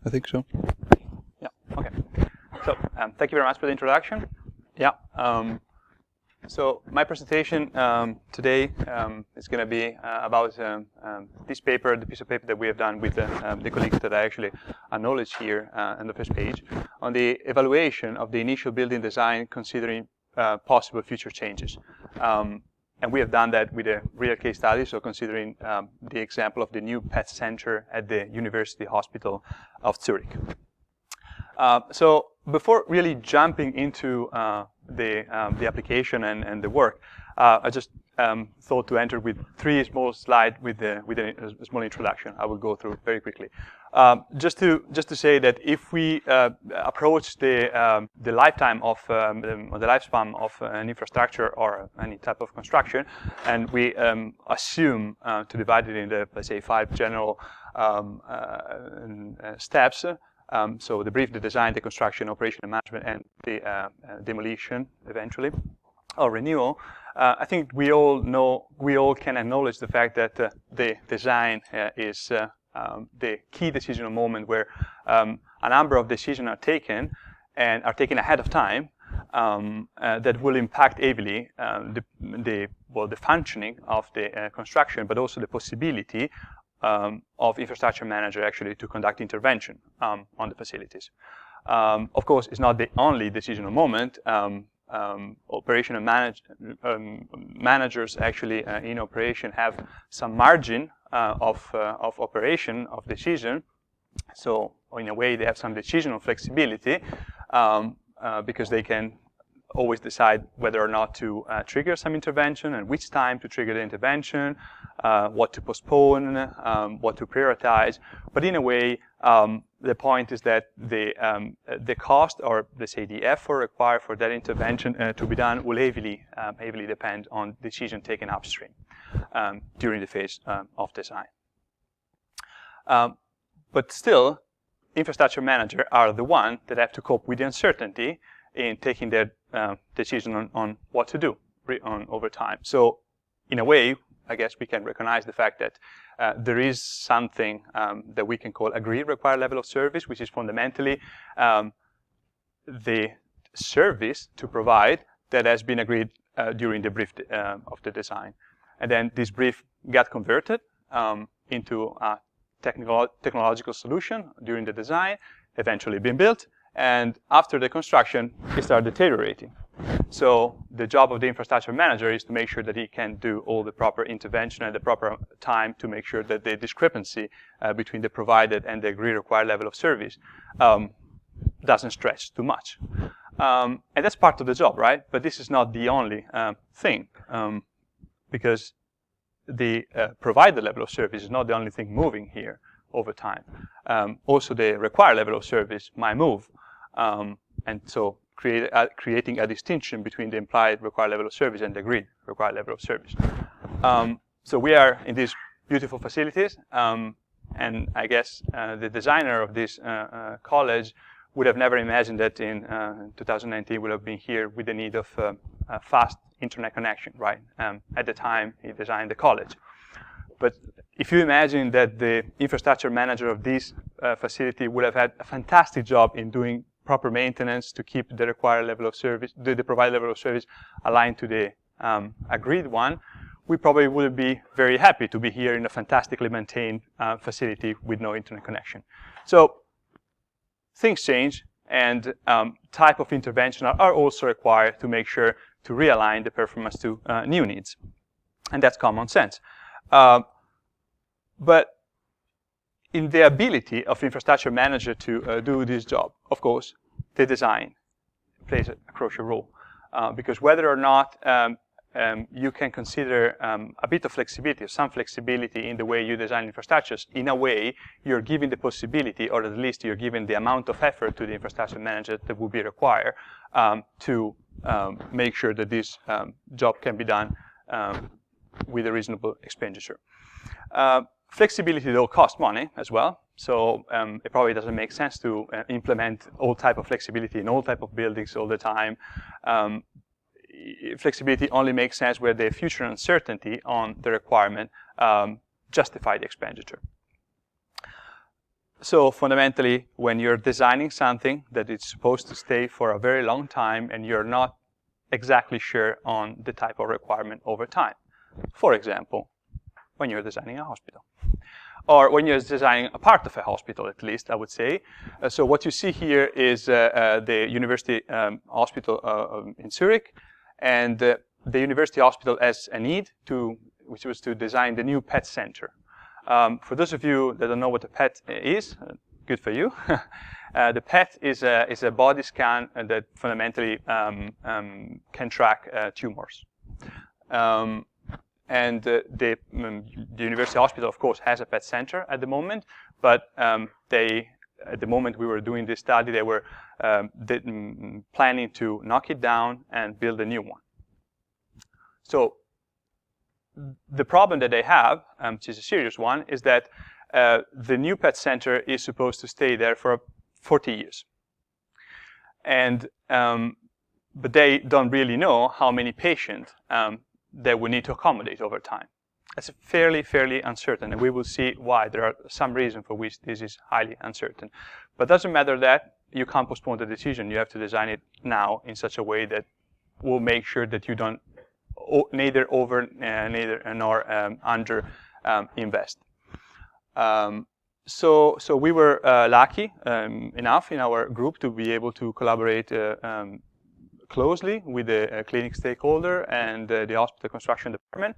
I think so. Yeah, okay. So, thank you very much for the introduction. Yeah, so my presentation today is going to be about this paper, the piece of paper that we have done with the colleagues that I actually acknowledge here on the first page, on the evaluation of the initial building design considering possible future changes. And we have done that with a real case study, so considering the example of the new PET center at the University Hospital of Zurich. So before really jumping into the application and the work, I just thought to enter with three small slides with a small introduction. I will go through very quickly. Just to say that if we approach the lifetime of or the lifespan of an infrastructure or any type of construction, and we assume to divide it into, let's say, 5 general steps. So the brief, the design, the construction, operation and management, and the demolition eventually, or renewal. I think we all can acknowledge the fact that the design is the key decisional moment where a number of decisions are taken and are taken ahead of time that will impact heavily the functioning of the construction, but also the possibility of infrastructure manager actually to conduct intervention on the facilities. Of course, it's not the only decisional moment. Operation and managers actually in operation have some margin of operation of decision. So in a way, they have some decisional flexibility because they can always decide whether or not to trigger some intervention and which time to trigger the intervention, what to postpone, what to prioritize. But in a way, the point is that the cost, or let's say the effort required for that intervention to be done will heavily depend on decision taken upstream during the phase of design. But still, infrastructure managers are the ones that have to cope with the uncertainty in taking their decision on what to do over time. So in a way, I guess we can recognize the fact that there is something that we can call agreed required level of service, which is fundamentally the service to provide that has been agreed during the brief of the design. And then this brief got converted into a technological solution during the design, eventually being built, and after the construction, it started deteriorating. So the job of the infrastructure manager is to make sure that he can do all the proper intervention at the proper time to make sure that the discrepancy between the provided and the agreed required level of service doesn't stretch too much. And that's part of the job, right? But this is not the only thing, because the provided level of service is not the only thing moving here over time. Also, the required level of service might move. And so creating a distinction between the implied required level of service and the agreed required level of service. So we are in these beautiful facilities, and I guess the designer of this college would have never imagined that in 2019 would have been here with the need of a fast internet connection, right? At the time he designed the college. But if you imagine that the infrastructure manager of this facility would have had a fantastic job in doing proper maintenance to keep the required level of service, the provided level of service aligned to the agreed one, we probably would be very happy to be here in a fantastically maintained facility with no internet connection. So things change, and type of intervention are also required to make sure to realign the performance to new needs. And that's common sense. But in the ability of infrastructure manager to do this job, of course, the design plays a crucial role. Because whether or not you can consider a bit of flexibility, or some flexibility in the way you design infrastructures, in a way, you're giving the possibility, or at least you're giving the amount of effort to the infrastructure manager that will be required to make sure that this job can be done with a reasonable expenditure. Flexibility, though, costs money as well. So it probably doesn't make sense to implement all type of flexibility in all type of buildings all the time. Flexibility only makes sense where the future uncertainty on the requirement justify the expenditure. So fundamentally, when you're designing something that it's supposed to stay for a very long time and you're not exactly sure on the type of requirement over time. For example, when you're designing a hospital. Or when you're designing a part of a hospital, at least, I would say. So what you see here is the University Hospital in Zurich. And the University Hospital has a need which was to design the new PET center. For those of you that don't know what a PET is, good for you. The PET is a body scan that fundamentally can track tumors. And the University Hospital, of course, has a PET center at the moment, but at the moment we were doing this study, they were planning to knock it down and build a new one. So the problem that they have, which is a serious one, is that the new PET center is supposed to stay there for 40 years. And but they don't really know how many patients they will need to accommodate over time. It's fairly uncertain, and we will see why. There are some reasons for which this is highly uncertain. But it doesn't matter that you can't postpone the decision. You have to design it now in such a way that will make sure that you don't neither over nor under invest. So we were lucky enough in our group to be able to collaborate closely with the clinic stakeholder and the hospital construction department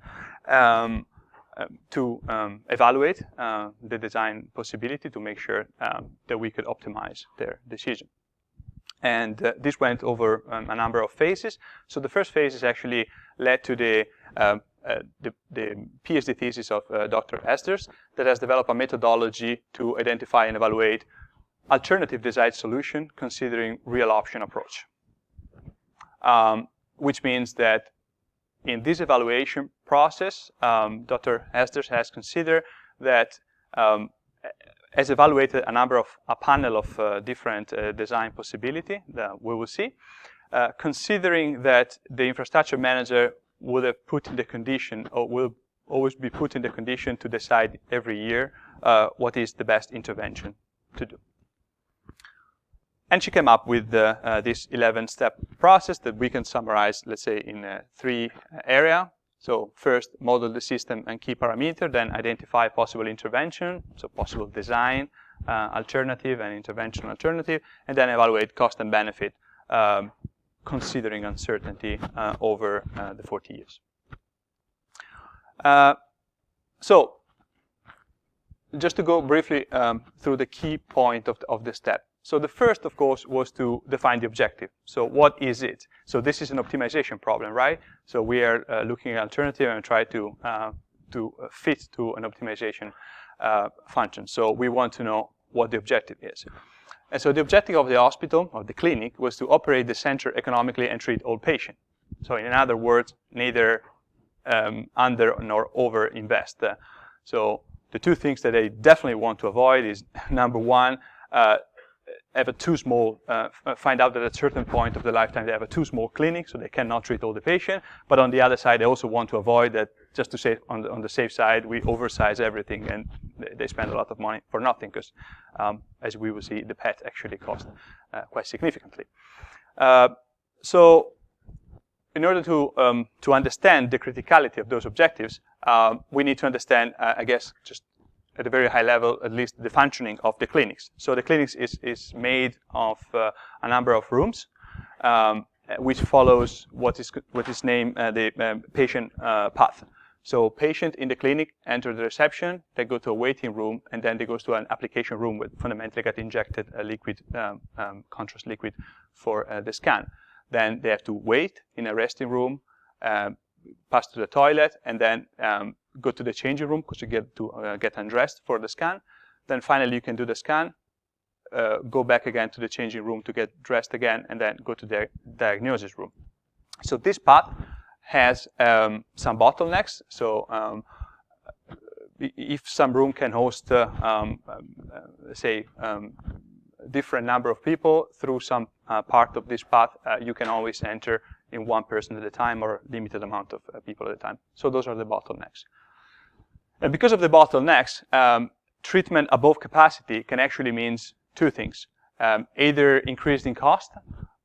to evaluate the design possibility to make sure that we could optimize their decision. And this went over a number of phases. So the first phase is actually led to the PhD thesis of Dr. Esders that has developed a methodology to identify and evaluate alternative design solution considering real option approach. Which means that in this evaluation process, Dr. Esders has considered that has evaluated a panel of different design possibility that we will see, considering that the infrastructure manager would have put in the condition, or will always be put in the condition to decide every year what is the best intervention to do. And she came up with this 11-step process that we can summarize, let's say, in 3 areas. So first, model the system and key parameter, then identify possible intervention, so possible design alternative and intervention alternative, and then evaluate cost and benefit, considering uncertainty over the 40 years. So just to go briefly through the key point of the step. So the first, of course, was to define the objective. So what is it? So this is an optimization problem, right? So we are looking at alternative and try to fit to an optimization function. So we want to know what the objective is. And so the objective of the hospital, or the clinic, was to operate the center economically and treat all patients. So in other words, neither under nor over invest. So the 2 things that they definitely want to avoid is, number 1, have a too small, find out that at a certain point of the lifetime they have a too small clinic, so they cannot treat all the patients. But on the other side, they also want to avoid that, just to say on the safe side, we oversize everything and they spend a lot of money for nothing, because as we will see, the PET actually costs quite significantly. So in order to understand the criticality of those objectives, we need to understand, I guess, just at a very high level, at least the functioning of the clinics. So the clinics is made of a number of rooms, which follows what is named the patient path. So patient in the clinic enter the reception, they go to a waiting room, and then they go to an application room where fundamentally get injected a liquid, contrast liquid for the scan. Then they have to wait in a resting room, pass to the toilet, and then go to the changing room because you get to get undressed for the scan. Then finally you can do the scan, go back again to the changing room to get dressed again, and then go to the diagnosis room. So this path has some bottlenecks. So if some room can host, say, different number of people through some part of this path, you can always enter in 1 person at a time or limited amount of people at a time. So those are the bottlenecks. And because of the bottlenecks, treatment above capacity can actually mean two things, either increase in cost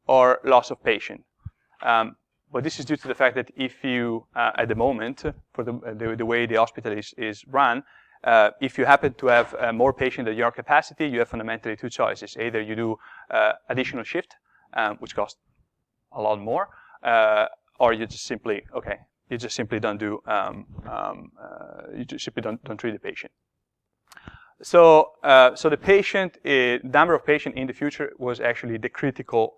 or loss of patient. But this is due to the fact that if you, at the moment, for the way the hospital is run, if you happen to have more patients than your capacity, you have fundamentally two choices. Either you do additional shift, which costs a lot more, or you just simply, don't do, you just simply don't treat the patient. So the patient, number of patients in the future was actually the critical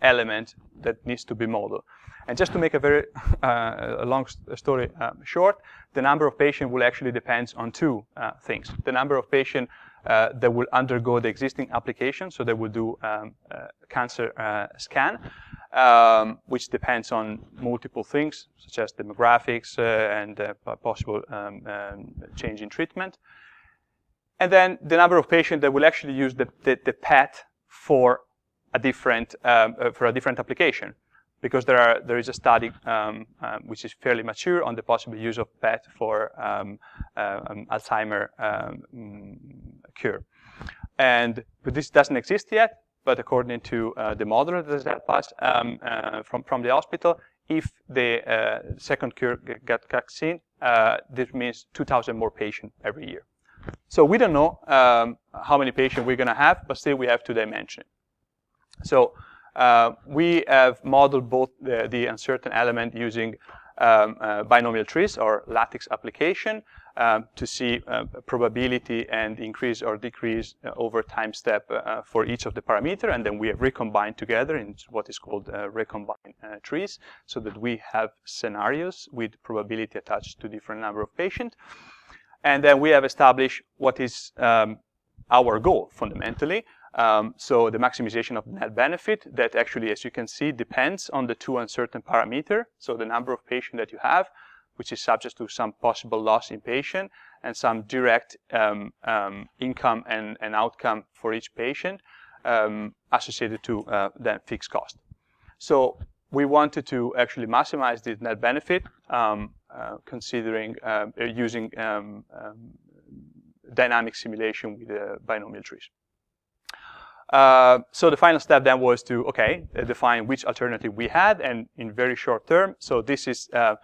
element that needs to be modeled. And just to make a very long story short, the number of patients will actually depend on two things. The number of patients that will undergo the existing application, so they will do cancer scan, which depends on multiple things, such as demographics and possible change in treatment. And then the number of patients that will actually use the PET for a different application, because there is a study which is fairly mature on the possible use of PET for Alzheimer cure. But this doesn't exist yet. But according to the model that helped us from the hospital, if the second cure got vaccine, this means 2,000 more patients every year. So we don't know how many patients we're going to have, but still we have to dimension it. So we have modeled both the uncertain element using binomial trees or lattice application to see probability and increase or decrease over time step for each of the parameters, and then we have recombined together in what is called recombined trees, so that we have scenarios with probability attached to different number of patients. And then we have established what is our goal, fundamentally. So the maximization of net benefit that actually, as you can see, depends on the two uncertain parameters. So the number of patients that you have, which is subject to some possible loss in patient, and some direct income and outcome for each patient associated to then fixed cost. So we wanted to actually maximize this net benefit, considering using dynamic simulation with binomial trees. So the final step then was to, define which alternative we had, and in very short term. So this is the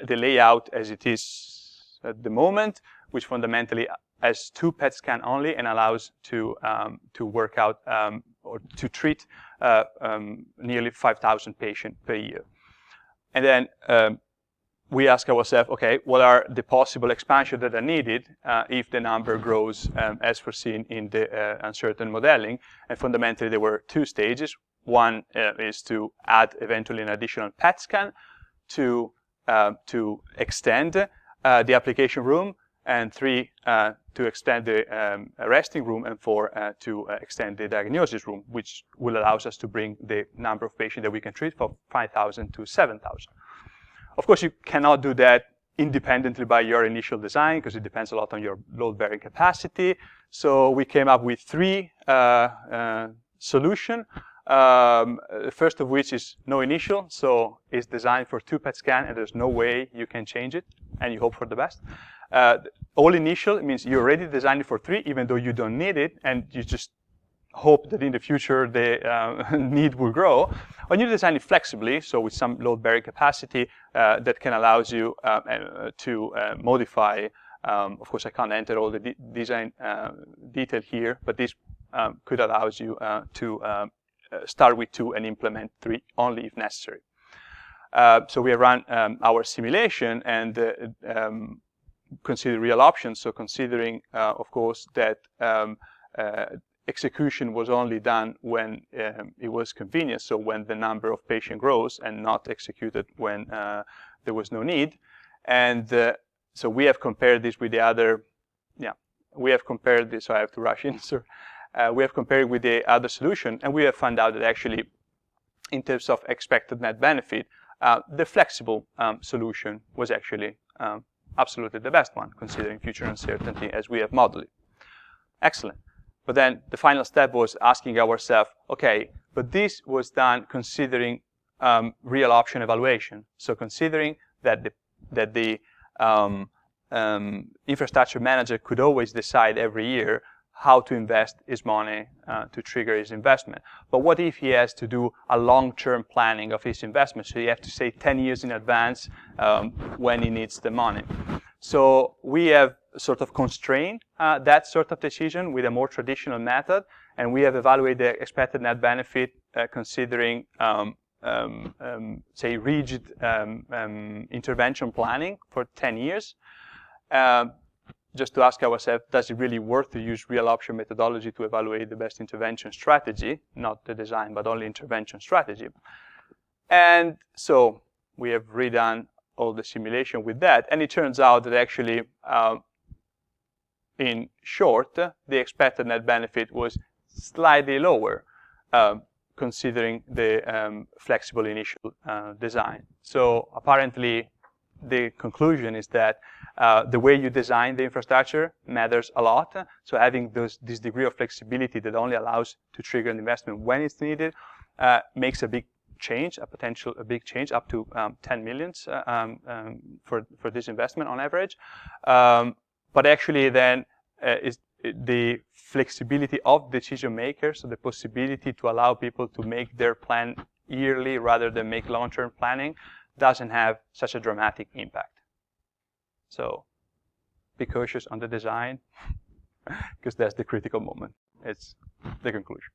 layout as it is at the moment, which fundamentally has two PET scan only and allows to work out or to treat nearly 5,000 patients per year. And then we ask ourselves, what are the possible expansions that are needed if the number grows as foreseen in the uncertain modeling? And fundamentally, there were two stages. One is to add eventually an additional PET scan to extend the application room, and three, to extend the resting room, and four, to extend the diagnosis room, which will allow us to bring the number of patients that we can treat from 5,000 to 7,000. Of course, you cannot do that independently by your initial design, because it depends a lot on your load-bearing capacity. So we came up with three solutions. The first of which is no initial, so it's designed for two PET scan, and there's no way you can change it, and you hope for the best. All initial means you already designed it for three, even though you don't need it, and you just hope that in the future the need will grow. When you design it flexibly, so with some load-bearing capacity that can allow you to modify. Of course, I can't enter all the design detail here, but this could allow you to start with two and implement three only if necessary. So we run our simulation and consider real options. So considering, of course, that execution was only done when it was convenient, so when the number of patients grows, and not executed when there was no need. And so we have compared this with the other, we have compared this, so I have to rush in, sir. We have compared with the other solution, and we have found out that actually, in terms of expected net benefit, the flexible solution was actually absolutely the best one, considering future uncertainty as we have modeled it. Excellent. But then the final step was asking ourselves, but this was done considering real option evaluation. So considering that the infrastructure manager could always decide every year how to invest his money to trigger his investment. But what if he has to do a long-term planning of his investment? So you have to say 10 years in advance when he needs the money. So we have sort of constrained that sort of decision with a more traditional method, and we have evaluated the expected net benefit considering, say, rigid intervention planning for 10 years. Just to ask ourselves, does it really worth to use real option methodology to evaluate the best intervention strategy, not the design, but only intervention strategy? And so we have redone all the simulation with that, and it turns out that actually, in short, the expected net benefit was slightly lower, considering the flexible initial design. So apparently, the conclusion is that the way you design the infrastructure matters a lot. So having this degree of flexibility that only allows to trigger an investment when it's needed makes a big change, a big change, up to 10 millions for this investment on average. But actually then is the flexibility of decision makers, so the possibility to allow people to make their plan yearly rather than make long-term planning, doesn't have such a dramatic impact. So be cautious on the design, because that's the critical moment. It's the conclusion.